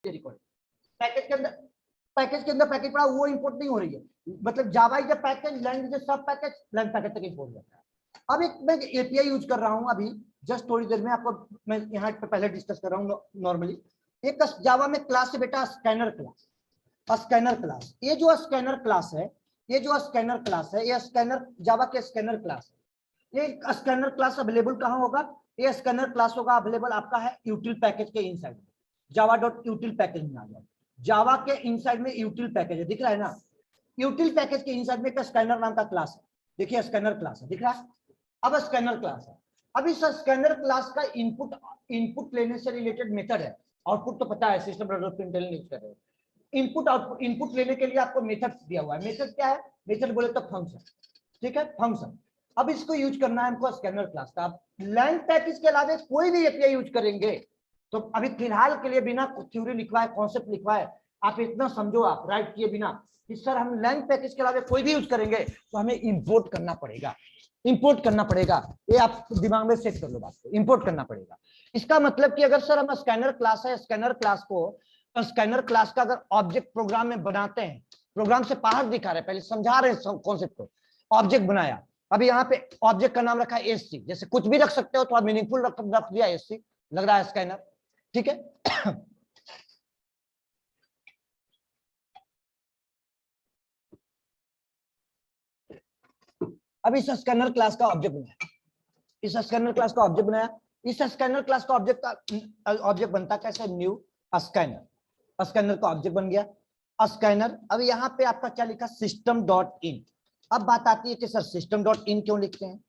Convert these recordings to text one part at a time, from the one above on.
Record package के अंदर package पड़ा वो इंपोर्ट नहीं हो रही है, मतलब Java is a package, language is सब पैकेज, लैंग्वेज पैकेज तक इंपोर्ट होता है। अब एक मैं एपीआई यूज कर रहा हूं अभी जस्ट थोड़ी देर में, आपको मैं यहाँ पे पहले डिस्कस कर रहा हूँ नॉर्मली। एक जावा में क्लास है बेटा स्कैनर क्लास, स्कैनर क्लास। ये जो स्कैनर क्लास है, ये जो स्कैनर क्लास है, ये स्कैनर जावा के स्कैनर क्लास है। ये स्कैनर क्लास अवेलेबल कहाँ होगा? ये स्कैनर क्लास होगा अवेलेबल आपका है यूटिल पैकेज के इनसाइड में, जावा डॉट यूटिल पैकेज में आ जाए। जावा के इनसाइड में यूटिल पैकेज है, दिख रहा है ना? यूटिल पैकेज के इनसाइड में एक स्कैनर नाम का क्लास है, देखिए स्कैनर क्लास है, दिख रहा है? अब स्कैनर क्लास है, अब इस स्कैनर क्लास का इनपुट लेने से रिलेटेड मेथड है, आउटपुट तो पता है सिस्टम प्रिंटलन यूज कर रहे हो। इनपुट आउटपुट, इनपुट लेने के लिए आपको मेथड दिया हुआ है। मेथड क्या है? मेथड बोले तो फंक्शन, ठीक है, फंक्शन। अब इसको यूज करना है हमको स्कैनर क्लास का। लैंग पैकेज के अलावा कोई भी एपीआई यूज करेंगे तो अभी फिलहाल के लिए बिना थ्योरी लिखवाए, कॉन्सेप्ट लिखवाए, आप इतना समझो, आप राइट किए बिना कि सर हम लैंग पैकेज के अलावा कोई भी यूज करेंगे तो हमें इंपोर्ट करना पड़ेगा, इंपोर्ट करना पड़ेगा। ये आप दिमाग में सेट कर लो बात को, इंपोर्ट करना पड़ेगा। इसका मतलब कि अगर सर हम स्कैनर क्लास है, स्कैनर क्लास को, स्कैनर क्लास का अगर ऑब्जेक्ट प्रोग्राम में बनाते हैं, प्रोग्राम से बाहर दिखा रहे, पहले समझा रहे कॉन्सेप्ट को, ऑब्जेक्ट बनाया, अभी यहाँ पे ऑब्जेक्ट का नाम रखा है एससी, जैसे कुछ भी रख सकते हो, थोड़ा मीनिंगफुल रख दिया एससी, लग रहा है स्कैनर, ठीक है। अब इस स्कैनर क्लास का ऑब्जेक्ट बनाया, इस स्कैनर क्लास का ऑब्जेक्ट बनाया, इस स्कैनर क्लास का ऑब्जेक्ट बनता कैसे? न्यू स्कैनर, स्कैनर का ऑब्जेक्ट बन गया स्कैनर। अब यहाँ पे आपका क्या लिखा? System dot in. अब बात आती है कि सर सिस्टम डॉट इन क्यों लिखते हैं?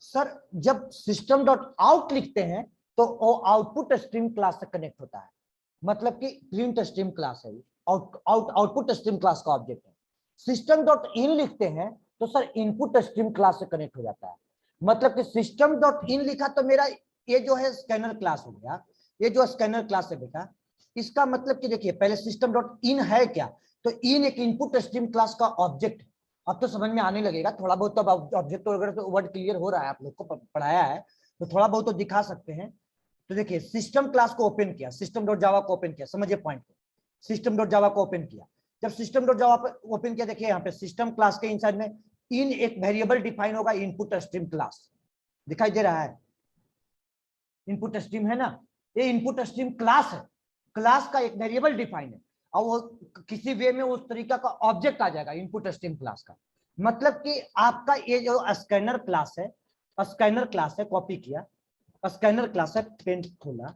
सर जब सिस्टम डॉट आउट लिखते हैं तो वो आउटपुट स्ट्रीम क्लास से कनेक्ट होता है, मतलब कि प्रिंट स्ट्रीम क्लास है, आउटपुट स्ट्रीम क्लास का ऑब्जेक्ट है। सिस्टम डॉट इन लिखते हैं तो सर इनपुट स्ट्रीम क्लास से कनेक्ट हो जाता है, मतलब कि सिस्टम डॉट इन लिखा तो मेरा ये जो है स्कैनर क्लास हो गया, ये जो स्कैनर क्लास है बेटा, इसका मतलब कि देखिए पहले सिस्टम डॉट इन है क्या? तो इन एक इनपुट स्ट्रीम क्लास का ऑब्जेक्ट है। अब तो समझ में आने लगेगा थोड़ा बहुत, तो ऑब्जेक्ट वगैरह तो वर्ड क्लियर हो रहा है, आप लोग को पढ़ाया है तो थोड़ा बहुत तो दिखा सकते हैं। तो देखिए सिस्टम क्लास को ओपन किया, सिस्टम डॉट जावा को ओपन किया, समझिए पॉइंट को, सिस्टम डॉट जावा को ओपन किया। जब सिस्टम डॉट जावा ओपन किया, देखिए यहाँ पे सिस्टम क्लास के इनसाइड में इन एक वेरिएबल डिफाइन होगा, इनपुट स्ट्रीम क्लास दिखाई दे रहा है, इनपुट स्ट्रीम है ना, ये इनपुट स्ट्रीम क्लास है, क्लास का एक वेरिएबल डिफाइन है और वो किसी वे में उस तरीका का ऑब्जेक्ट आ जाएगा इनपुट स्ट्रीम क्लास का। मतलब कि आपका ये जो स्कैनर क्लास है, स्कैनर क्लास है, कॉपी किया, स्कैनर क्लास है, पेन खोला,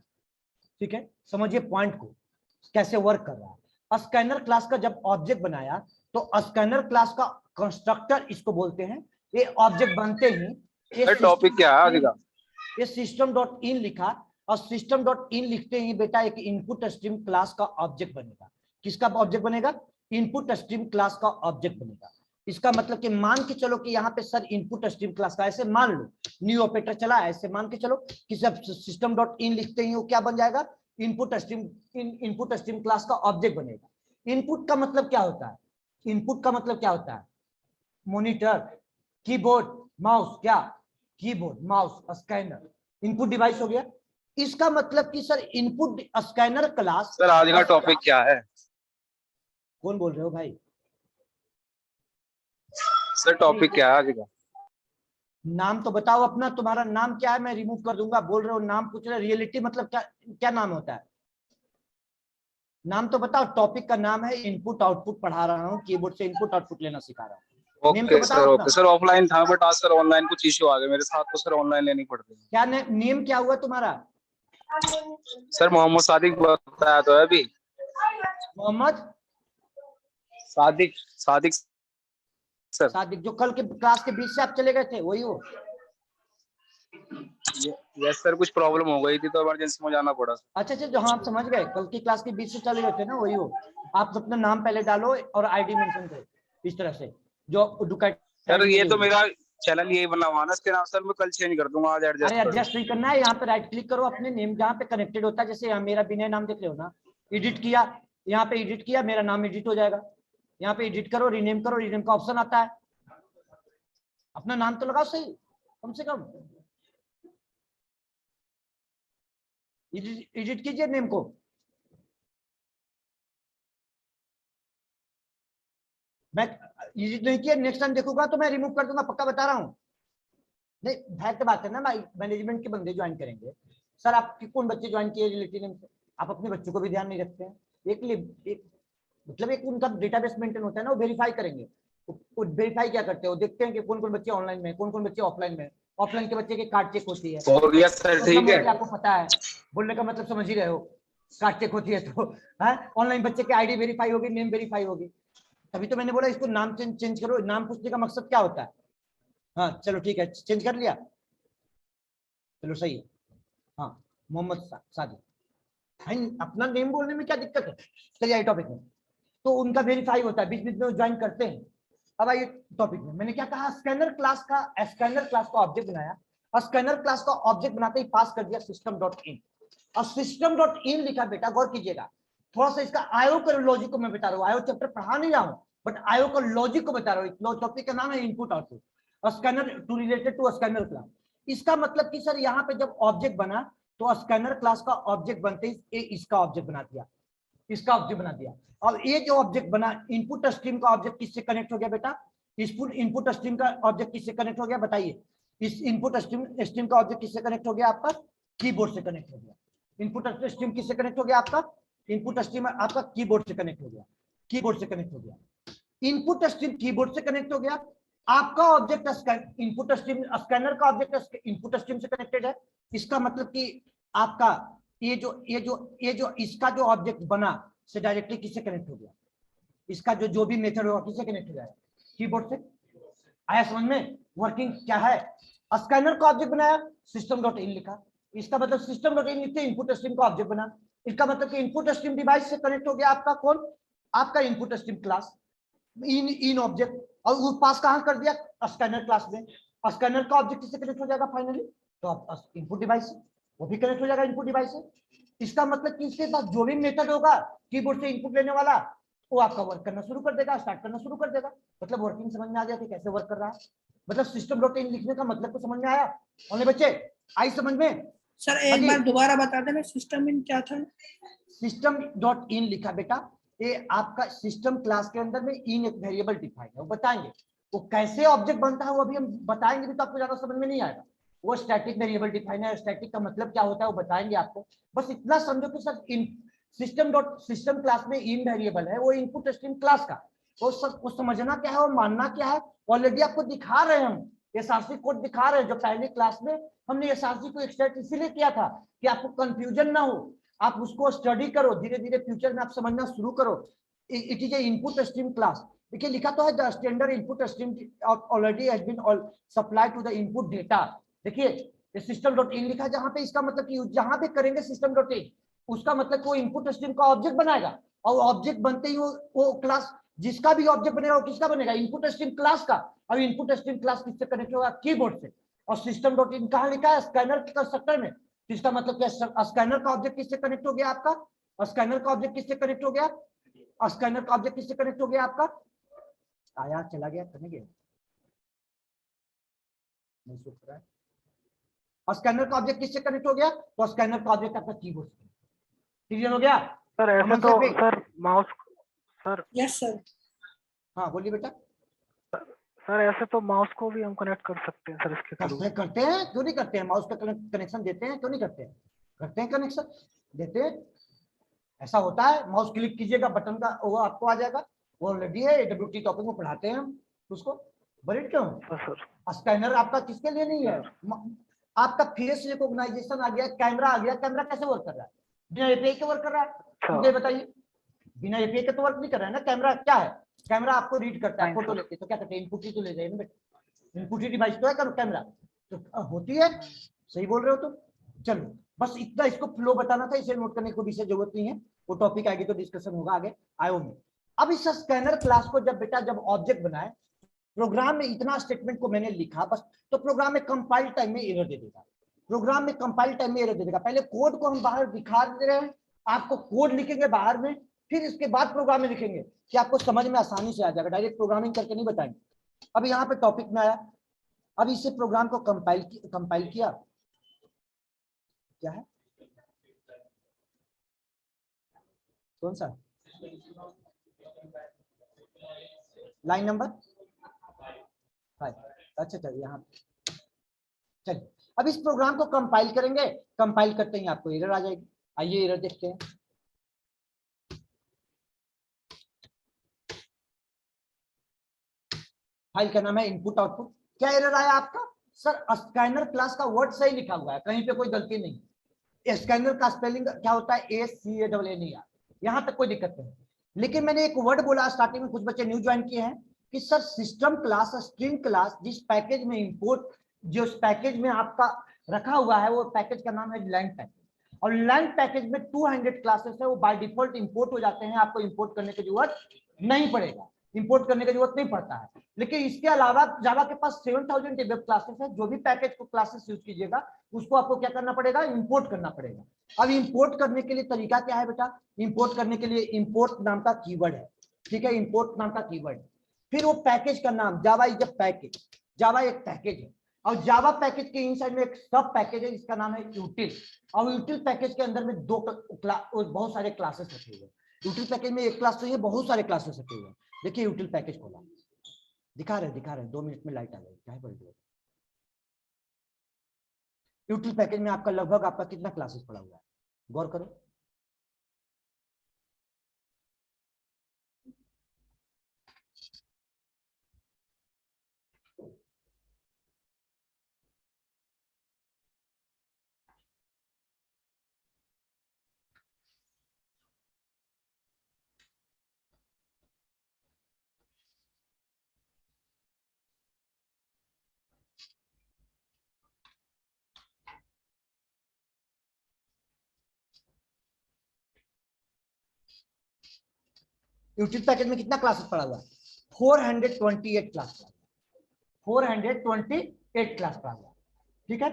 ठीक है, समझिए पॉइंट को कैसे वर्क कर रहा है। स्कैनर क्लास का जब ऑब्जेक्ट बनाया तो स्कैनर क्लास का कंस्ट्रक्टर इसको बोलते हैं। ये ऑब्जेक्ट बनते ही ये टॉपिक क्या है आज का? ये सिस्टम डॉट इन लिखा और सिस्टम डॉट इन लिखते ही बेटा एक इनपुट स्ट्रीम क्लास का ऑब्जेक्ट बनेगा। किसका ऑब्जेक्ट बनेगा? इनपुट स्ट्रीम क्लास का ऑब्जेक्ट बनेगा। इसका मतलब कि मान के चलो कि यहाँ पे सर इनपुट स्ट्रीम क्लास का, ऐसे मान लो न्यू ऑपरेटर चला, ऐसे मान के चलो कि सब सिस्टम डॉट इन लिखते ही वो क्या बन जाएगा? इनपुट स्ट्रीम क्लास का ऑब्जेक्ट बनेगा। इनपुट का मतलब क्या होता है? इनपुट का मतलब क्या होता है? मॉनिटर, कीबोर्ड, माउस, क्या keyboard, mouse, scanner, input device हो गया। इसका मतलब कि sir input scanner class. Sir आज का टॉपिक क्या है? कौन बोल रहे हो भाई? सर टॉपिक क्या है आज का? नाम तो बताओ अपना, तुम्हारा नाम क्या है? मैं रिमूव कर दूंगा। बोल रहे हो नाम पूछ रहे, रियलिटी मतलब क्या, क्या नाम होता है? नाम तो बताओ। टॉपिक का नाम है इनपुट आउटपुट पढ़ा रहा हूँ, कीबोर्ड से इनपुट आउटपुट लेना सिखा रहा हूँ। नेम तो बताओ अपना। ओके सर, ऑफलाइन था बट आज सर ऑनलाइन कुछ इश्यू आ गया मेरे साथ, तो सर ऑनलाइन लेनी पड़ती है। क्या नेम क्या हुआ तुम्हारा? सर मोहम्मद सादिक बताया तो है अभी। मोहम्मद सादिक, सादिक सर। सादिक, जो कल के क्लास के बीच से आप चले गए थे वही हो? यस सर, कुछ प्रॉब्लम हो गई थी तो इमरजेंसी में जाना पड़ा। अच्छा अच्छा, जो हाँ आप समझ गए, कल की क्लास के बीच से चले गए थे ना, वही हो। आप अपना नाम पहले डालो और आईडी मेंशन करो इस तरह से, जो डुकाट। सर ये तो मेरा चैनल यही बना हुआ ना, इसके नाम सर मैं कल चेंज कर दूंगा, आज एडजस्ट अरे कर एडजस्ट नहीं करना है, यहाँ पे राइट क्लिक करो, अपने नेम जहाँ पे कनेक्टेड होता है, जैसे यहाँ मेरा विनय नाम देख रहे हो ना, एडिट किया, यहाँ पे एडिट किया, मेरा नाम एडिट हो जाएगा। यहाँ पे एडिट करो, रीनेम करो, रीनेम का ऑप्शन आता है, अपना नाम तो लगाओ सही कम से कम, एडिट कीजिए नेम को। मैं ये नहीं किया, नेक्स्ट टाइम देखूंगा तो मैं रिमूव कर दूंगा, पक्का बता रहा हूँ। नहीं फैक्ट बात है ना, मैनेजमेंट के बंदे ज्वाइन करेंगे। सर आपके कौन बच्चे ज्वाइन किए रिलेटिव नेम से? आप अपने बच्चों को भी ध्यान नहीं रखते हैं। एक मतलब एक उनका डेटाबेस मेंटेन होता है ना, वो वेरीफाई करेंगे। वो वेरीफाई क्या करते हैं, वो देखते हैं कि कौन कौन बच्चे ऑनलाइन में, कौन कौन बच्चे ऑफलाइन में। ऑफलाइन के बच्चे की कार्ड चेक होती है। हो गया सर, मतलब ठीक है। मोस्टली आपको पता है, बोलने का मतलब समझ ही रहे हो। कार्ड चेक होती है तो ऑनलाइन बच्चे की आईडी वेरीफाई होगी, नेम वेरीफाई होगी। तभी तो मैंने बोला इसको नाम चेंज करो। नाम पूछने का मकसद क्या होता है? हाँ चलो ठीक है, चेंज कर लिया, चलो सही है। हाँ मोहम्मद सादिक, भाई अपना नेम बोलने में क्या दिक्कत है? चलिए आई टॉपिक में। तो उनका वेरीफाई होता है, बीच बीच में ज्वाइन करते हैं। अब आइए टॉपिक में, मैंने क्या कहा, स्कैनर क्लास का ऑब्जेक्ट बनाया, और स्कैनर क्लास का ऑब्जेक्ट बनाते ही पास कर दिया सिस्टम डॉट इन। और सिस्टम डॉट इन लिखा, बेटा गौर कीजिएगा, थोड़ा सा इसका आयो का लॉजिक को मैं बता रहा हूँ। आयो चैप्टर पढ़ा नहीं रहा हूँ, बट आयो का लॉजिक को बता रहा हूँ। टॉपिक का नाम है input output, scanner to related to scanner class. इसका मतलब कि सर यहाँ पे जब ऑब्जेक्ट बना, तो स्कैनर क्लास का ऑब्जेक्ट बनते ही इसका ऑब्जेक्ट बना दिया, इसका ऑब्जेक्ट बना दिया। अब ये जो ऑब्जेक्ट बना, इनपुट स्ट्रीम का ऑब्जेक्ट किससे कनेक्ट हो गया बेटा? इनपुट स्ट्रीम का ऑब्जेक्ट किससे कनेक्ट हो गया बताइए? इस इनपुट स्ट्रीम का ऑब्जेक्ट किससे कनेक्ट हो गया? आपका कीबोर्ड से कनेक्ट हो गया। इनपुट स्ट्रीम किससे कनेक्ट हो गया? आपका इनपुट स्ट्रीम आपका कीबोर्ड से कनेक्ट हो गया, कीबोर्ड से कनेक्ट हो गया। इनपुट स्ट्रीम कीबोर्ड से कनेक्ट हो गया। आपका ऑब्जेक्ट इनपुट स्ट्रीम, स्कैनर का ऑब्जेक्ट इनपुट स्ट्रीम से कनेक्टेड है। इसका मतलब कि आपका ये जो इसका जो ऑब्जेक्ट बना से डायरेक्टली किससे कनेक्ट हो गया? इसका जो भी मेथड होगा किससे कनेक्ट हो जाएगा? कीबोर्ड से। आया समझ में वर्किंग क्या है? स्कैनर का ऑब्जेक्ट बनाया, सिस्टम डॉट इन लिखा, इसका मतलब सिस्टम डॉट इन लिखते इनपुट स्ट्रीम का ऑब्जेक्ट बना। इसका मतलब कि इनपुट स्ट्रीम डिवाइस से कनेक्ट हो गया आपका कौन? आपका इनपुट स्ट्रीम क्लास, इन ऑब्जेक्ट, और वो पास कहां कर दिया? स्कैनर क्लास में। स्कैनर का ऑब्जेक्ट किससे कनेक्ट हो जाएगा फाइनली? तो आप इनपुट डिवाइस से, वो भी कनेक्ट हो जाएगा इनपुट डिवाइस से। इसका मतलब कि इसके पास जो भी मेथड होगा कीबोर्ड से इनपुट लेने वाला, वो आपका वर्क करना शुरू कर देगा, स्टार्ट करना शुरू कर देगा। मतलब वर्किंग समझ में आ गया कि कैसे वर्क कर रहा है? मतलब सिस्टम डॉट इन लिखने का मतलब तो समझ में आया? और बच्चे आई समझ में? सर एक बार दोबारा बता देना, सिस्टम इन क्या था? सिस्टम डॉट इन लिखा बेटा, ये आपका सिस्टम क्लास के अंदर में इन एक वेरिएबल डिफाइन है, वो बताएंगे वो कैसे ऑब्जेक्ट बनता है, वो अभी हम बताएंगे भी, तो आपको ज्यादा समझ में नहीं आएगा। वो स्टैटिक वेरिएबल डिफाइन है, स्टैटिक का मतलब क्या होता है वो बताएंगे आपको। बस इतना समझो कि सर इन सिस्टम क्लास में इन वेरिएबल है, वो इनपुट स्ट्रीम क्लास का, वो समझना क्या है और मानना क्या है, ऑलरेडी आपको दिखा रहे हैं हम, एसआरसी कोड दिखा रहे हैं। जो पहले क्लास में हमने एसआरसी को एक्सट्रैक्ट इसीलिए किया था कि आपको कंफ्यूजन ना हो, आप उसको स्टडी करो, धीरे धीरे फ्यूचर में आप समझना शुरू करो। It is a input stream class. देखिए लिखा तो है the standard input stream already has been supply to the input data. देखिए ये सिस्टम डॉट इन लिखा, जहां पे इसका मतलब कि जहां पे करेंगे सिस्टम डॉट इन, उसका मतलब वो इनपुट स्ट्रीम का ऑब्जेक्ट बनाएगा, और ऑब्जेक्ट बनते ही वो क्लास, जिसका भी ऑब्जेक्ट बनेगा वो किसका बनेगा? इनपुट स्ट्रीम क्लास का। अब इनपुट स्ट्रीम क्लास किससे कनेक्ट होगा? कीबोर्ड से। और सिस्टम डॉट इन कहां लिखा है? स्कैनर के कंस्ट्रक्टर में। तो इसका मतलब क्या? स्कैनर का ऑब्जेक्ट किससे कनेक्ट हो गया आपका? स्कैनर का ऑब्जेक्ट किससे कनेक्ट हो गया? स्कैनर का ऑब्जेक्ट किससे कनेक्ट हो गया आपका? आया चला गया, करने गया नहीं सुन रहा है। और स्कैनर का ऑब्जेक्ट किससे कनेक्ट हो गया? तो स्कैनर का ऑब्जेक्ट आपका कीबोर्ड से। क्लियर हो गया? सर ऐसे तो sir mouse, sir yes sir. हाँ बोलिए बेटा। सर ऐसे तो माउस को भी हम कनेक्ट कर सकते हैं सर इसके थ्रू। करते हैं, क्यों नहीं करते हैं? माउस का कनेक्शन देते हैं, क्यों नहीं करते हैं? करते हैं, कनेक्शन देते हैं। ऐसा होता है, माउस क्लिक कीजिएगा बटन का, वो आपको आ जाएगा, वो ऑलरेडी है, AWT टॉपिक में पढ़ाते हैं हम उसको। बरीड क्यों? सर स्कैनर आपका किसके लिए नहीं है? आपका फेस रिकॉग्नाइजेशन आ गया, कैमरा आ गया, कैमरा कैसे वर्क कर रहा है? बिना एपीआई के वर्क कर रहा है? मुझे बताइए, बिना एपीआई के तो वर्क नहीं कर रहा है ना। कैमरा क्या है? कैमरा आपको रीड करता है, फोटो लेते तो क्या करते हैं? इनपुट ही तो ले जाए ना बेटा, इनपुट ही डिवाइस तो है कैमरा, तो होती है। सही बोल रहे हो तुम। चलो बस इतना इसको फ्लो बताना था, इसे नोट करने की विशेष जरूरत नहीं है, वो टॉपिक आएगी तो डिस्कशन होगा आगे आयो में। अब इस स्कैनर क्लास को जब बेटा जब ऑब्जेक्ट बनाए, प्रोग्राम में इतना स्टेटमेंट को मैंने लिखा बस, तो प्रोग्राम में कंपाइल टाइम में एरर दे देगा। प्रोग्राम में कंपाइल टाइम में एरर दे देगा। पहले कोड को हम बाहर दिखा दे रहे हैं, आपको कोड लिखेंगे बाहर में, फिर इसके बाद प्रोग्राम में लिखेंगे कि आपको समझ में आसानी से आ जाएगा, डायरेक्ट प्रोग्रामिंग करके नहीं बताएंगे। अब यहाँ पे टॉपिक में आया, अब इसे प्रोग्राम को कंपाइल किया, क्या है कौन सा? Line number 5। अच्छा चलिए यहाँ चलिए अब इस प्रोग्राम को कंपाइल करेंगे, कंपाइल करते ही आपको एरर आ जाएगी। आइए एरर देखते हैं। फाइल का नाम है इनपुट आउटपुट। क्या एरर आया आपका? सर स्कैनर क्लास का वर्ड सही लिखा हुआ है, कहीं पे कोई गलती नहीं। स्कैनर का स्पेलिंग क्या होता है? ACANNER। यहाँ तक कोई दिक्कत नहीं। लेकिन मैंने एक वर्ड बोला स्टार्टिंग में, कुछ बच्चे न्यू ज्वाइन किए हैं कि sir system class string class जिस पैकेज में इंपोर्ट, जो पैकेज में आपका रखा हुआ है वो पैकेज का नाम है लैंग पैकेज। और लैंग पैकेज में 200 क्लासेस है, वो बाय डिफॉल्ट इंपोर्ट हो जाते हैं, आपको इंपोर्ट करने की जरूरत नहीं पड़ेगा, इंपोर्ट करने की जरूरत नहीं पड़ता है। लेकिन इसके अलावा जावा के पास 7000 वेब क्लासेस है, जो भी पैकेज को क्लासेस यूज कीजिएगा उसको आपको क्या करना पड़ेगा? इंपोर्ट करना पड़ेगा। अब इंपोर्ट करने के लिए तरीका क्या है बेटा? इंपोर्ट करने के लिए इंपोर्ट नाम का कीवर्ड है, ठीक है, इंपोर्ट नाम का कीवर्ड। फिर वो पैकेज का नाम, जावा इज अ पैकेज, जावा एक पैकेज है, और जावा पैकेज के इनसाइड में एक सब पैकेज है जिसका नाम है यूटिल। और यूटिल पैकेज के अंदर में बहुत सारे क्लासेस रखे हुए हैं। यूटिल पैकेज में एक क्लास नहीं है, बहुत सारे क्लासेस रखे हुए हैं। देखिए यूटिल पैकेज खोला, दिखा रहे 2 मिनट में लाइट आ गई, क्या है? यूटिल पैकेज में आपका लगभग आपका कितना क्लासेस पड़ा हुआ है? गौर करो। यूटिल पैकेज में कितना क्लासेस पड़ा हुआ है? 428 क्लास, 428 क्लास पड़ा हुआ है, ठीक है।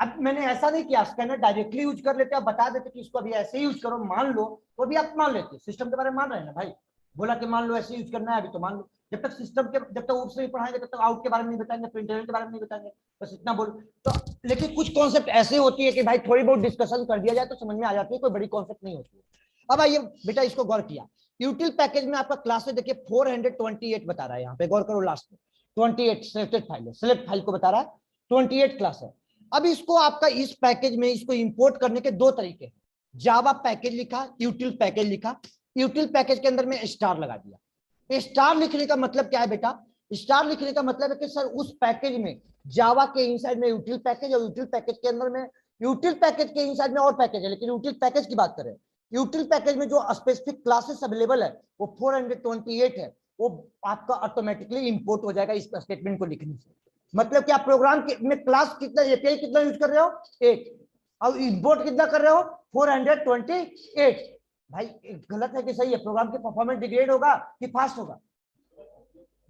अब मैंने ऐसा नहीं किया, स्कैनर डायरेक्टली यूज कर लेते, आप बता देते कि इसको अभी ऐसे ही यूज करो, मान लो तो भी आप मान लेते। सिस्टम के बारे में मान रहे हैं ना भाई, बोला कि मान लो ऐसे यूज करना है अभी तो मान लो। जब तक सिस्टम के, जब तक आउट से नहीं पढ़ाएंगे तब तक आउट के बारे में नहीं बताएंगे, प्रिंटर के बारे में नहीं बताएंगे, बस इतना बोल तो। लेकिन कुछ कॉन्सेप्ट ऐसे होती है कि भाई थोड़ी बहुत डिस्कशन कर दिया जाए तो समझ में आ जाती है, कोई बड़ी कॉन्सेप्ट नहीं होती है। अब आइए बेटा इसको गौर किया, यूटिल पैकेज में आपका क्लासेस देखिए 428 बता रहा है, यहाँ पे गौर करो लास्ट में 28 सिलेक्टेड फाइल है, सिलेक्ट फाइल को बता रहा है 28 क्लास है। अब इसको आपका इस पैकेज में इसको इंपोर्ट करने के दो तरीके हैं। जावा पैकेज लिखा, यूटिल पैकेज लिखा, यूटिल पैकेज के अंदर में स्टार लगा दिया। स्टार लिखने का मतलब क्या है बेटा? स्टार लिखने का मतलब है कि सर उस पैकेज में जावा के इनसाइड में यूटिल पैकेज, और यूटिल पैकेज के अंदर में यूटिल पैकेज के इनसाइड में और पैकेज है, लेकिन यूटिल पैकेज की बात करें, यूटिल पैकेज में जो स्पेसिफिक क्लासेस अवेलेबल है वो 428 है, वो आपका ऑटोमेटिकली इंपोर्ट हो जाएगा इस स्टेटमेंट को लिखने से। मतलब कि आप प्रोग्राम में क्लास कितना, एपीआई कितना यूज कर रहे हो? 1, और इंपोर्ट कितना कर रहे हो? 428। भाई गलत है कि सही है? प्रोग्राम की परफॉर्मेंस डिग्रेड होगा कि फास्ट होगा?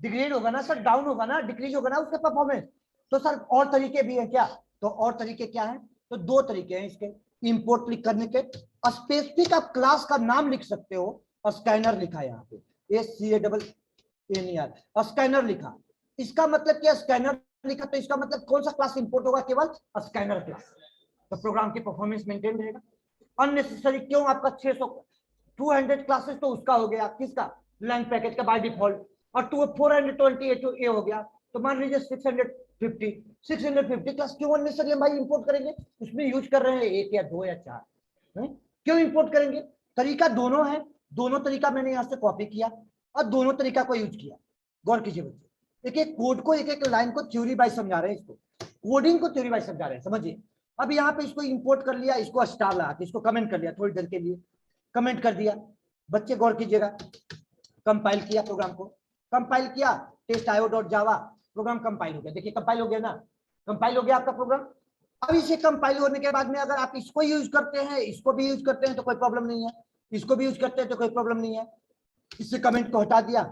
डिग्रेड होगा ना सर, डाउन होगा ना, डिक्रीज होगा ना उसका परफॉर्मेंस। तो सर और तरीके भी है क्या? तो और तरीके क्या है? तो 2 तरीके हैं इसके इंपोर्ट क्लिक करने के। स्पेसिफिक आप क्लास का नाम लिख सकते हो, स्कैनर लिखा है यहाँ पे, SCANNER, स्कैनर लिखा, इसका मतलब क्या? स्कैनर लिखा तो इसका मतलब कौन सा क्लास इंपोर्ट होगा? केवल स्कैनर क्लास। तो प्रोग्राम की परफॉर्मेंस मेंटेन रहेगा। अननेसेसरी क्यों? आपका 200 क्लासेस तो उसका हो गया, किसका? लैंग पैकेज का बाय डिफॉल्ट, और 428 ए हो गया, तो मान लीजिए 650 क्लास क्यों अननेसेसरी भाई इंपोर्ट करेंगे? उसमें यूज कर रहे हैं 1 या 2 या 4, क्यों इंपोर्ट करेंगे? तरीका दोनों है, दोनों तरीका मैंने यहाँ से कॉपी किया और दोनों तरीका को यूज किया। गौर कीजिए बच्चे, एक एक कोड को, एक एक लाइन को थ्योरी वाइज समझा रहे हैं, इसको कोडिंग को थ्योरी वाइज समझा रहे हैं, समझिए। अब यहाँ पे इसको इंपोर्ट कर लिया, इसको स्टार लगा के इसको कमेंट कर लिया, थोड़ी देर के लिए कमेंट कर दिया। बच्चे गौर कीजिएगा, कंपाइल किया प्रोग्राम को, कंपाइल किया test.io.java, प्रोग्राम कंपाइल हो गया। देखिए कंपाइल हो गया ना, कंपाइल हो गया आपका प्रोग्राम। अब इसे कंपाइल होने के बाद में अगर आप इसको यूज करते हैं, इसको भी यूज करते हैं तो कोई प्रॉब्लम नहीं है, इसको भी यूज करते हैं तो कोई प्रॉब्लम नहीं है। इससे कमेंट को हटा दिया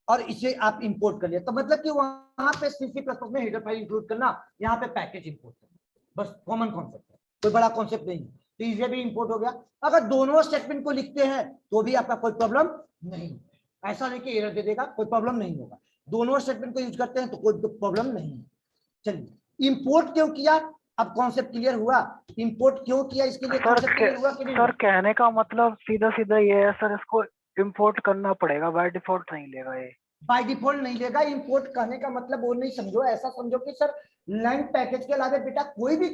और इसे आप इंपोर्ट कर लिया, तो मतलब कि वहां पे C++ में हेडर फाइल इंक्लूड करना, यहाँ पे पैकेज इंपोर्ट करना, बस कॉमन कॉन्सेप्ट है, कोई बड़ा कॉन्सेप्ट नहीं है। तो इसे भी इंपोर्ट हो गया। अगर दोनों स्टेटमेंट को लिखते हैं तो भी आपका कोई प्रॉब्लम नहीं, ऐसा नहीं कि एरर दे देगा, कोई प्रॉब्लम नहीं होगा। दोनों स्टेटमेंट को यूज करते हैं तो कोई प्रॉब्लम नहीं है। चलिए इंपोर्ट क्यों किया, अब कॉन्सेप्ट क्लियर हुआ। इंपोर्ट क्यों किया, इसके लिए कॉन्सेप्ट क्लियर हुआ कि नहीं? सर कहने का मतलब सीधा सीधा ये है सर, इसको इंपोर्ट करना पड़ेगा, बाय डिफॉल्ट नहीं लेगा ये। बाय डिफॉल्ट नहीं लेगा। इंपोर्ट कहने का मतलब वो नहीं समझो, ऐसा समझो कि सर लैंड पैकेज के अलावा बेटा कोई भी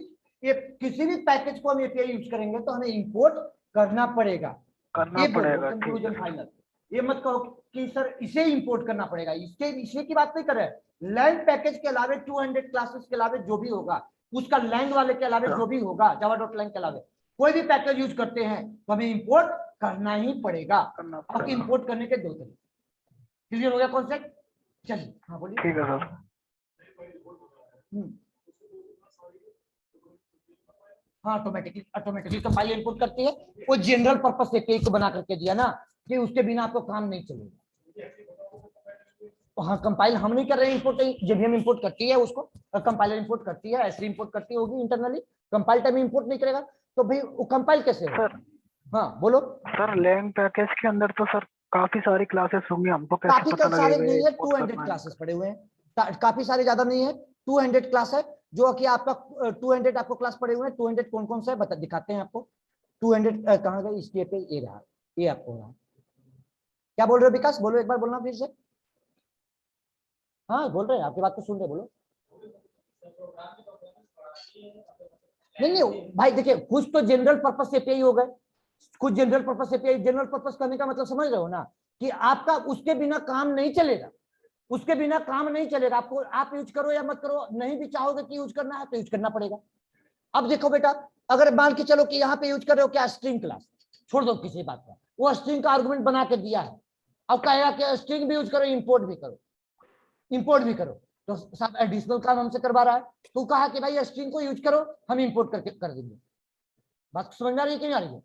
ये किसी भी पैकेज को हम एपीआई यूज करेंगे तो हमें इंपोर्ट करना पड़ेगा। करना ये बोलो पड़ेगा, ठीक कंक्लूजन है। फाइनल। ये मत कहो कि सर इसे इंपोर्ट करना पड़ेगा, इसके इसलिए की बात नहीं कर रहे। लैंड पैकेज के अलावा 200 क्लासेस के अलावा जो भी होगा, उसका लैंड वाले के अलावा जो भी होगा, जावा डॉट लैंड के अलावा कोई भी पैकेज यूज करते हैं तो हमें इंपोर्ट करना ही पड़ेगा। करना अब पड़ेगा, इंपोर्ट करने के दो तरीके। क्लियर हो गया कॉन्सेप्ट? चलिए हाँ बोलिए। ठीक है सर। हाँ ऑटोमेटिकली कंपाइल इंपोर्ट करती है। वो जनरल पर्पस एपीआई को बना करके दिया ना कि उसके बिना आपको काम नहीं चलेगा। हाँ कंपाइल हम नहीं कर रहे हैं इंपोर्ट, जेवीएम इंपोर्ट करती है उसको, कंपाइलर इंपोर्ट करती है, एसरी इंपोर्ट करती होगी इंटरनली। कंपाइल टाइम इंपोर्ट नहीं करेगा तो भाई वो कंपाइल कैसे होगा? सर हाँ बोलो। सर लैंग पैकेज के अंदर तो सर काफी सारी क्लासेस होंगी, हमको कैसे काफी पता सारे लगेगा नहीं है, import 200 करना है? क्लासेस पड़े हुए हैं, काफी सारे ज्यादा नहीं है, 200 क्लास है जो कि आपका 200 आपको क्लास पड़े हुए हैं। 200 कौन कौन सा है बता दिखाते हैं आपको। 200 कहाँ गए इसके पे, ये रहा, ये आपको रहा। क्या बोल रहे हो विकास? बोलो एक बार, बोलना फिर से। हाँ बोल रहे हैं, आपकी बात तो सुन रहे, बोलो। नहीं भाई देखिए, कुछ तो जनरल पर्पस एपीआई हो गए, कुछ general purpose API. General purpose करने का मतलब समझ रहे हो ना कि आपका उसके बिना काम नहीं चलेगा, उसके बिना काम नहीं चलेगा। आपको आप यूज करो या मत करो, नहीं भी चाहोगे कि यूज करना है तो यूज करना पड़ेगा। अब देखो बेटा, अगर मान के चलो कि यहाँ पे यूज कर रहे हो क्या, स्ट्रिंग क्लास, छोड़ दो किसी बात का, वो स्ट्रिंग का आर्गुमेंट बना के दिया है। अब कहेगा कि स्ट्रिंग भी यूज करो, इंपोर्ट भी करो, इंपोर्ट भी करो, तो सब एडिशनल काम हमसे करवा रहा है। तो कहा कि भाई स्ट्रिंग को यूज करो, हम इंपोर्ट करके कर देंगे। बात समझ आ रही है कि नहीं आ रही है?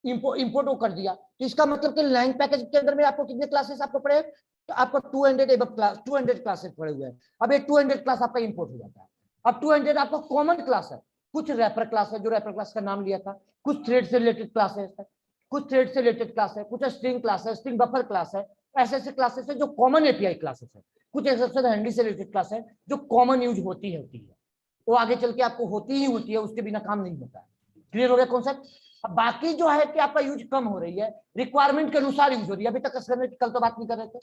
इंपोर्ट वो कर दिया, तो इसका मतलब कि लैंग पैकेज के अंदर में आपको कितने क्लासेस आपको पड़े, तो आपको 200 एबव क्लास, 200 क्लासेस पड़े हुए हैं। अब ये 200 क्लास आपका इंपोर्ट हो जाता है। अब 200 आपको कॉमन क्लास है, कुछ रैपर क्लास है जो रैपर क्लास का नाम लिया था, कुछ थ्रेड से रिलेटेड क्लासेस है, कुछ थ्रेड से रिलेटेड क्लास है, कुछ स्ट्रिंग क्लास है, स्ट्रिंग बफर क्लास है। ऐसे ऐसे क्लासेस है जो कॉमन एपीआई क्लासेस है। कुछ एक्सेप्शन हैंडी से रिलेटेड क्लास है जो कॉमन यूज होती है, वो आगे चल के आपको होती ही होती है, उसके बिना काम नहीं होता है। क्लियर हो गया कॉन्सेप्ट? अब बाकी जो है कि आपका यूज कम हो रही है, रिक्वायरमेंट के अनुसार यूज हो रही है। अभी तक स्कैनर की कल तो बात नहीं कर रहे थे,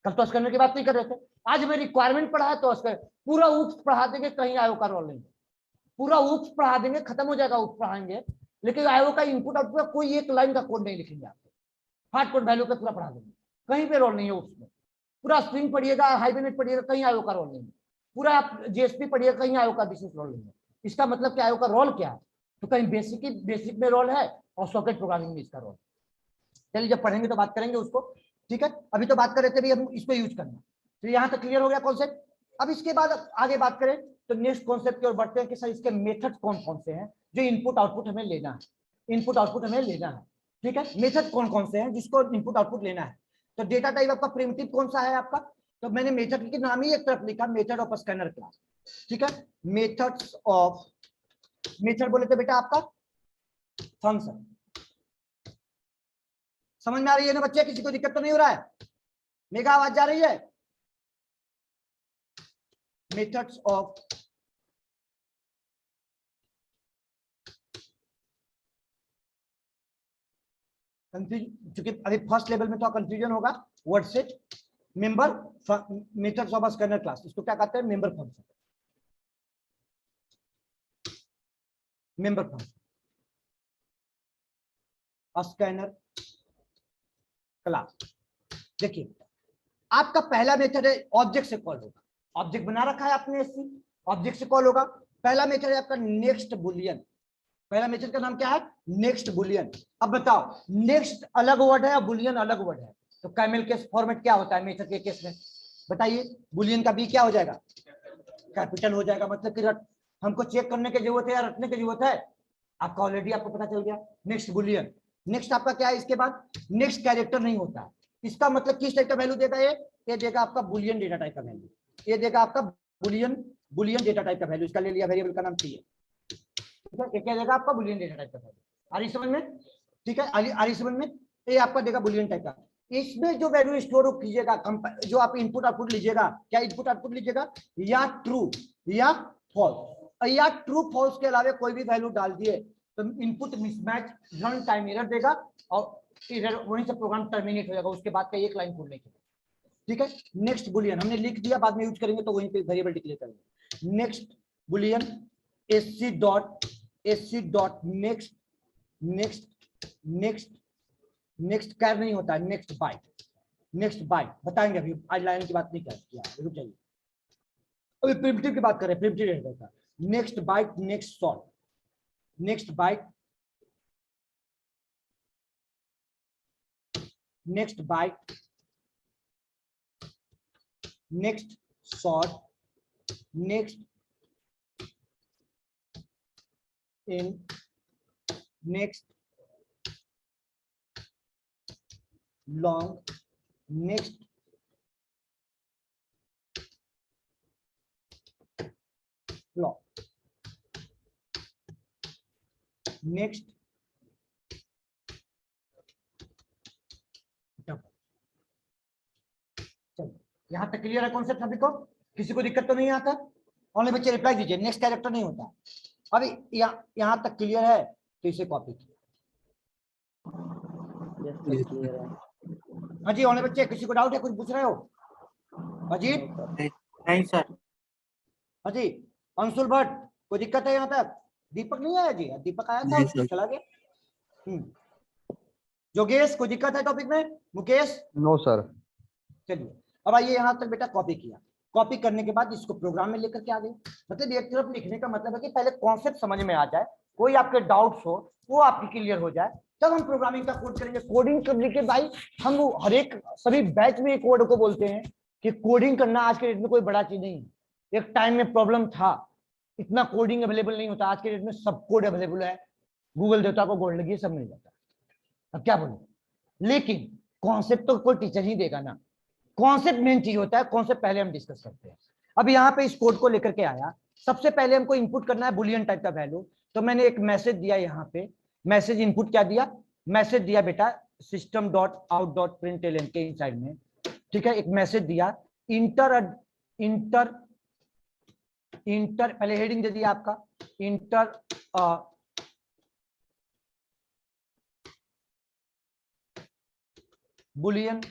कल तो स्कैनर की बात नहीं कर रहे थे। आज में रिक्वायरमेंट पढ़ा है तो पूरा ऊप्स पढ़ा देंगे, कहीं आयो का रोल नहीं, पूरा ऊप्स पढ़ा देंगे, खत्म हो जाएगा ऊप्स पढ़ाएंगे, लेकिन आयो का इनपुट आउटपुट का कोई एक लाइन का कोड नहीं लिखेंगे आपको, हार्ड कोड वैल्यू पे पूरा पढ़ा देंगे, कहीं पे रोल नहीं है ऊप्स में। पूरा स्ट्रिंग पढ़िएगा, हाइबरनेट पढ़िएगा, कहीं आयो का रोल नहीं है। पूरा आप जेएसपी पढ़िएगा, कहीं आयो का विशेष रोल नहीं है। इसका मतलब कि आयो का रोल क्या है, तो कहीं बेसिक में रोल है और सॉकेट प्रोग्रामिंग में इसका रोल। चलिए जब पढ़ेंगे तो बात करेंगे उसको, ठीक है। अभी तो बात कर रहे थे भी हम इसको यूज करना, तो यहाँ तक क्लियर हो गया कॉन्सेप्ट। अब इसके बाद आगे बात करें तो नेक्स्ट कॉन्सेप्ट की ओर बढ़ते हैं कि सर इसके मेथड कौन कौन से हैं जो इनपुट आउटपुट हमें लेना है, इनपुट आउटपुट हमें लेना है, ठीक है। मेथड कौन कौन से हैं जिसको इनपुट आउटपुट लेना है। तो डेटा टाइप आपका प्रिमिटिव कौन सा है आपका, तो मैंने मेथड के नाम ही एक तरफ लिखा, मेथड ऑफ स्कैनर क्लास, ठीक है। मेथड्स ऑफ, मेथड बोले तो बेटा आपका फंक्शन। समझ में आ रही है ना बच्चे, किसी को दिक्कत तो नहीं हो रहा है? मेघा आवाज जा रही है? मेथड्स ऑफ कंफ्यूजन, क्योंकि अभी फर्स्ट लेवल में तो कंफ्यूजन होगा वर्ड से। Member methods of scanner class, इसको क्या कहते हैं, member function, member function scanner class. देखिए आपका पहला मेथड है ऑब्जेक्ट से कॉल होगा, ऑब्जेक्ट बना रखा है आपने एससी, ऑब्जेक्ट से कॉल होगा। पहला मेथड है आपका नेक्स्ट बुलियन, पहला मेथड का नाम क्या है, नेक्स्ट बुलियन। अब बताओ नेक्स्ट अलग वर्ड है और बुलियन अलग वर्ड है, तो कैमल केस फॉर्मेट क्या होता है मेथड के केस में, बताइए। बुलियन का बी क्या हो जाएगा, कैपिटल हो जाएगा। मतलब कि हमको चेक करने की जरूरत है या रटने की जरूरत है, आपका ऑलरेडी आपको पता चल गया। नेक्स्ट बुलियन, नेक्स्ट आपका क्या है, इसके बाद नेक्स्ट कैरेक्टर नहीं होता है। इसका मतलब किस टाइप का वैल्यू देगा, ये देगा आपका बुलियन डेटा टाइप का वैल्यू, ये देगा आपका बुलियन डेटा टाइप का वैल्यू। इसका ले लिया वेरिएबल का नाम टी है, ठीक है। ये क्या देगा आपका बुलियन डेटा टाइप का वैल्यू, आ रही समझ में, ठीक है, आ रही समझ में। ये आपका देगा बुलियन टाइप का। इसमें जो वैल्यू स्टोर कीजिएगा, जो आप इनपुट आउटपुट लीजिएगा, क्या इनपुट आउटपुट लीजिएगा, या ट्रू या फॉल्स, या ट्रू फॉल्स के अलावा कोई भी वैल्यू डाल दिए तो input mismatch run time error देगा और वहीं से प्रोग्राम टर्मिनेट हो जाएगा, उसके बाद का एक लाइन खोलने के लिए। ठीक है। नेक्स्ट बुलियन हमने लिख दिया, बाद में यूज करेंगे तो वहीं पे वेरिएबल डिक्लेयर करेंगे। Next boolean SC dot next next next next char नहीं होता, नेक्स्ट बाइट बताएंगे, अभी आज लाइन की बात नहीं किया, रुक जाइए, अभी प्रिमिटिव की बात कर रहे हैं, प्रिमिटिव रहता था। Next byte next short, next byte next byte next short next int next long next long next double. चलो यहां तक क्लियर है कॉन्सेप्ट सभी को? किसी को दिक्कत तो नहीं आता? ऑनली बच्चे रिप्लाई दीजिए, नेक्स्ट कैरेक्टर नहीं होता। अभी यहां तक क्लियर है तो इसे कॉपी किया। हाँ जी ऑनली बच्चे, किसी को डाउट है, कुछ पूछ रहे हो? अजीत? नहीं सर। हाँ जी अंशुल भट्ट, कोई दिक्कत है यहाँ तक? दीपक नहीं आया जी? दीपक आया था चला गया। योगेश कोई दिक्कत है टॉपिक में? मुकेश? No sir. चलिए अब आइए यहाँ तक बेटा, कॉपी किया, कॉपी करने के बाद इसको प्रोग्राम में लेकर के आ गए। मतलब एक तरफ लिखने का मतलब है कि पहले कॉन्सेप्ट समझ में आ जाए, कोई आपके डाउट्स हो वो आपकी क्लियर हो जाए, तब हम प्रोग्रामिंग का कोड करेंगे। कोडिंग करने के भाई हम हर एक सभी बैच में कोड को बोलते हैं कि कोडिंग करना आज के डेट में कोई बड़ा चीज नहीं है। एक टाइम में प्रॉब्लम था, इतना कोडिंग अवेलेबल नहीं होता, आज के डेट में सब कोड अवेलेबल है, गूगल देता को गोल्ड लगी सब मिल जाता है। अब क्या बोले, लेकिन कॉन्सेप्ट तो कोई टीचर ही देगा ना, कॉन्सेप्ट मेन चीज होता है, कॉन्सेप्ट पहले हम डिस्कस करते हैं। अब यहाँ पे इस कोड को लेकर के आया, सबसे पहले हमको इनपुट करना है बुलियन टाइप का वैल्यू, तो मैंने एक मैसेज दिया यहाँ पे, मैसेज इनपुट क्या दिया, मैसेज दिया बेटा system dot out dot println के इनसाइड में, ठीक है, एक मैसेज दिया इंटर पहले हेडिंग दे दिया आपका inter Boolean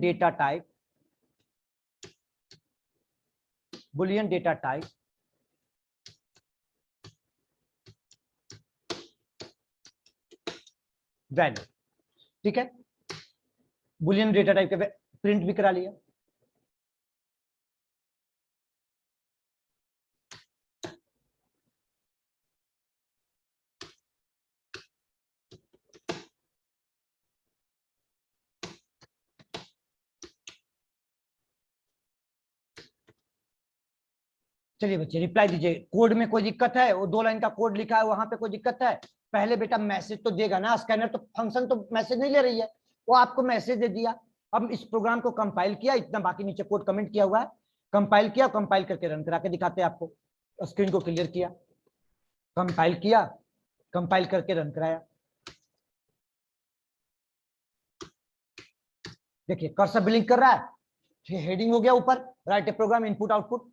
data type value, ठीक है, बुलियन डेटा टाइप के प्रिंट भी करा लिया। चलिए बच्चे रिप्लाई दीजिए, कोड में कोई दिक्कत है? वो 2 लाइन का कोड लिखा है वहां पे कोई दिक्कत है? पहले बेटा मैसेज तो देगा ना, स्कैनर तो फंक्शन तो मैसेज नहीं ले रही है, वो आपको मैसेज दे दिया। अब इस प्रोग्राम को कंपाइल किया, इतना बाकी नीचे कोड कमेंट किया हुआ है, कंपाइल किया, कंपाइल करके रन करा के दिखाते हैं आपको, स्क्रीन को क्लियर किया, कंपाइल किया, कंपाइल करके रन कराया। देखिए कर्सर ब्लिंक कर रहा है, हेडिंग हो गया ऊपर, right a program input output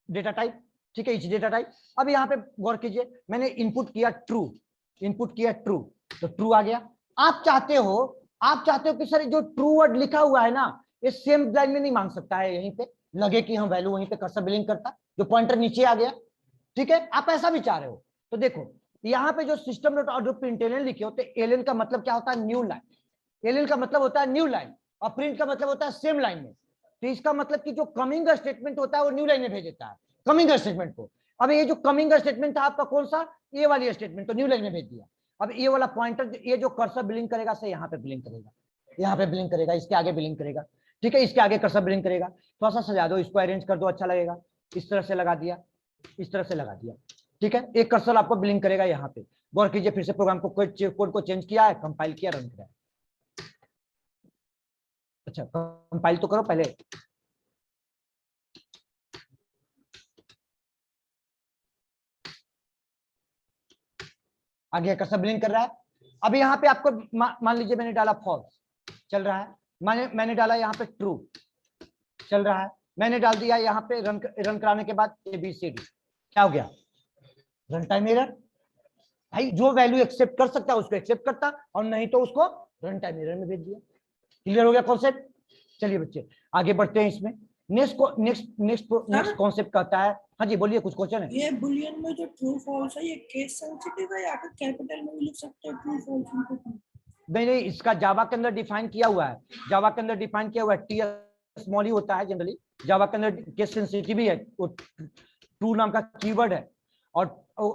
data type, ठीक है, इच डेटा टाइप। अब यहाँ पे गौर कीजिए, मैंने इनपुट किया ट्रू, तो ट्रू आ गया। आप चाहते हो कि सर जो ट्रू वर्ड लिखा हुआ है ना, ये सेम लाइन में नहीं मांग सकता है, यहीं पे लगे कि हम वैल्यू वहीं पे कर्सर ब्लिंक करता, जो पॉइंटर नीचे आ गया, ठीक है, आप ऐसा भी चाह रहे हो तो देखो यहाँ पे जो system dot out dot println लिखे होते, एलएन का मतलब क्या होता है, न्यू लाइन, एलएन का मतलब होता है न्यू लाइन, और प्रिंट का मतलब होता है सेम लाइन में। तो इसका मतलब कि जो कमिंग स्टेटमेंट होता है वो न्यू लाइन में भेज देता है कमिंग स्टेटमेंट को। अब ये जो कमिंग स्टेटमेंट था आपका कौन सा, ये वाली स्टेटमेंट, तो न्यू लाइन में भेज दिया। अब ये वाला पॉइंटर, ये जो कर्सर ब्लिंक करेगा से यहाँ पे ब्लिंक करेगा, यहाँ पे ब्लिंक करेगा, इसके आगे ब्लिंक करेगा, ठीक है, इसके आगे कर्सर ब्लिंक करेगा। थोड़ा सा सजा दो, इसको अरेंज कर दो, अच्छा लगेगा, इस तरह से लगा दिया, इस तरह से लगा दिया, ठीक है, एक कर्सर आपको ब्लिंक करेगा यहाँ पे। गौर कीजिए, फिर से प्रोग्राम को कोड को चेंज किया है, कंपाइल किया, रन किया। अच्छा कंपाइल तो करो पहले, आगे कर्सर ब्लिंक कर रहा है। अब यहाँ पे आपको मान लीजिए मैंने डाला फॉल्स, चल रहा है, मैंने डाला यहाँ पे ट्रू, चल रहा है, मैंने डाल दिया यहाँ पे रन कराने के बाद ABCD, क्या हो गया, रन टाइम एरर। भाई जो वैल्यू एक्सेप्ट कर सकता है उसको एक्सेप्ट करता, और नहीं तो उसको रन टाइम एरर में भेज दिया। क्लियर हो गया कॉन्सेप्ट? चलिए बच्चे आगे बढ़ते हैं इसमें। नेक्स्ट कॉन्सेप्ट कहता है, हाँ जी बोलिए, कुछ क्वेश्चन है? ये बुलियन में जो ट्रू फॉल्स है ये केस सेंसिटिव है या फिर कैपिटल में भी लिख सकते हैं ट्रू फॉल्स इनपुट? नहीं, इसका जावा के अंदर डिफाइन किया हुआ है। जावा के अंदर डिफाइन किया हुआ है, टी स्मॉल ही होता है जनरली। जावा के अंदर केस सेंसिटिव ही है, वो ट्रू नाम का कीवर्ड है और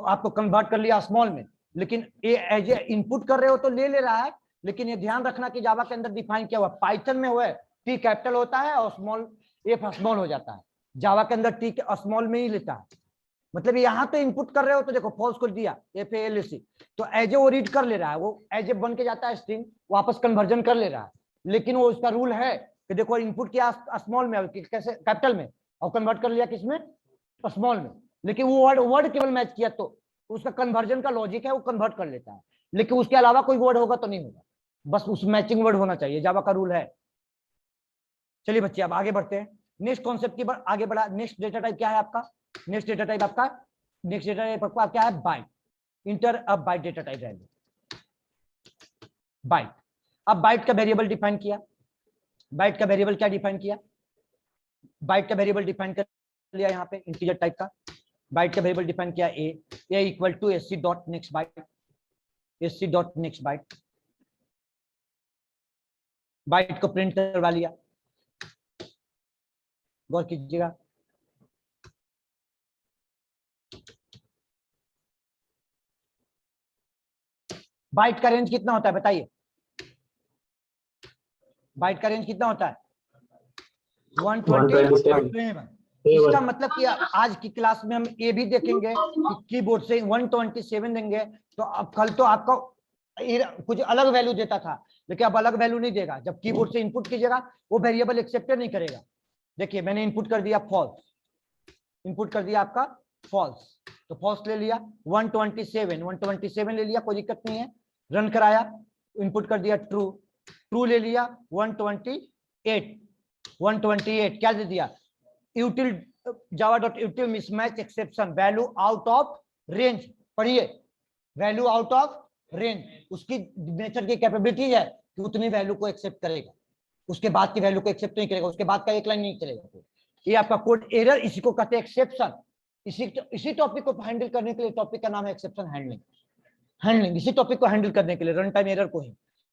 आपको कन्वर्ट कर लिया स्मॉल में, लेकिन ये एज ए इनपुट कर रहे हो तो ले रहा है। लेकिन ये ध्यान रखना कि जावा के अंदर डिफाइन किया हुआ, पाइथन में हुआ है टी कैपिटल होता है और स्मॉल एफ स्मॉल हो जाता है। जावा के अंदर टी स्मॉल में ही लेता है। मतलब यहाँ तो इनपुट कर रहे हो तो देखो फॉल्स को दिया FALC, तो एज ए वो रीड कर ले रहा है, वो एज ए बन के जाता है स्ट्रिंग, वापस कन्वर्जन कर ले रहा है। लेकिन वो उसका रूल है कि देखो इनपुट किया स्मॉल में, कैसे कैपिटल में, और कन्वर्ट कर लिया किसमें, स्मॉल में। लेकिन वो वर्ड केवल मैच किया तो उसका कन्वर्जन का लॉजिक है, वो कन्वर्ट कर लेता है। लेकिन उसके अलावा कोई वर्ड होगा तो नहीं होगा, बस उस मैचिंग वर्ड होना चाहिए, जावा का रूल है। चलिए बच्चे अब आगे बढ़ते हैं। नेक्स्ट कॉन्सेप्ट की आगे बढ़ा। नेक्स्ट डेटा टाइप क्या है आपका? नेक्स्ट डेटा टाइप आपका क्या है? बाइट। इंटर अब byte data type value byte. अब बाइट का वेरिएबल डिफाइन किया। बाइट का वेरिएबल क्या डिफाइन किया? बाइट का वेरिएबल डिफाइन कर लिया यहाँ पे इंटीजर टाइप का। बाइट का वेरिएबल डिफाइन किया a equal to sc dot next byte, sc dot next byte. Byte को प्रिंट करवा लिया, गौर कीजिएगा। बाइट का रेंज कितना होता है बताइए? बाइट का रेंज कितना होता है? 127। इसका मतलब कि आज की क्लास में हम ये भी देखेंगे कि कीबोर्ड से 127 देंगे तो अब कल तो आपका कुछ अलग वैल्यू देता था, लेकिन अब अलग वैल्यू नहीं देगा। जब कीबोर्ड से इनपुट कीजिएगा वो वेरिएबल एक्सेप्ट नहीं करेगा। देखिए मैंने इनपुट कर दिया फॉल्स, इनपुट कर दिया आपका फॉल्स, तो फॉल्स ले लिया। 127 ले लिया, कोई दिक्कत नहीं है। रन कराया, इनपुट कर दिया ट्रू, ट्रू ले लिया। 128 क्या दे दिया? util java.util mismatch exception value out of range. पढ़िए, वैल्यू आउट ऑफ रेंज, उसकी नेचर की कैपेबिलिटी है कि उतनी वैल्यू को एक्सेप्ट करेगा, उसके बाद की वैल्यू को एक्सेप्ट नहीं करेगा, उसके बाद का एक लाइन नहीं चलेगा। ये आपका कोड एरर, इसी को कहते हैं एक्सेप्शन। इसी टॉपिक को हैंडल करने के लिए टॉपिक का नाम है एक्सेप्शन हैंडलिंग। इसी टॉपिक को हैंडल करने के लिए रन टाइम एरर को ही